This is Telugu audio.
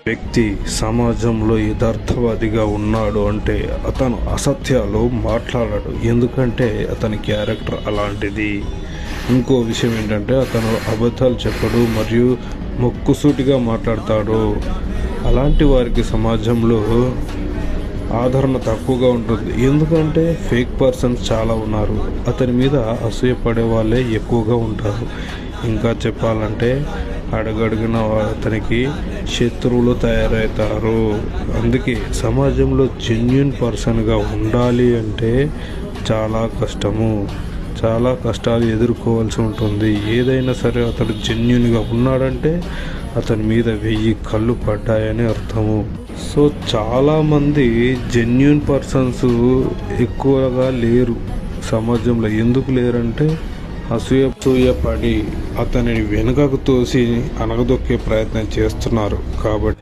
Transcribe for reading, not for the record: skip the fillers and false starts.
వ్యక్తి సమాజంలో యథార్థవాదిగా ఉన్నాడు అంటే అతను అసత్యాలు మాట్లాడడు, ఎందుకంటే అతని క్యారెక్టర్ అలాంటిది. ఇంకో విషయం ఏంటంటే అతను అబద్ధాలు చెప్పడు మరియు మొక్కుసూటిగా మాట్లాడతాడు. అలాంటి వారికి సమాజంలో ఆదరణ తక్కువగా ఉంటుంది, ఎందుకంటే ఫేక్ పర్సన్స్ చాలా ఉన్నారు. అతని మీద అసూయపడే వాళ్ళే ఎక్కువగా ఉంటారు. ఇంకా చెప్పాలంటే అడుగడుగున అతనికి శత్రువులు తయారవుతారు. అందుకే సమాజంలో జెన్యూన్ పర్సన్గా ఉండాలి అంటే చాలా కష్టము, చాలా కష్టాలు ఎదుర్కోవాల్సి ఉంటుంది. ఏదైనా సరే అతడు జెన్యూన్గా ఉన్నాడంటే అతని మీద 1000 కళ్ళు పడ్డాయని అర్థము. సో చాలామంది జెన్యూన్ పర్సన్స్ ఎక్కువగా లేరు సమాజంలో. ఎందుకు లేరంటే అసూయపడి అతనిని వెనుకకు తోసి అణగదొక్కే ప్రయత్నం చేస్తున్నారు కాబట్టి.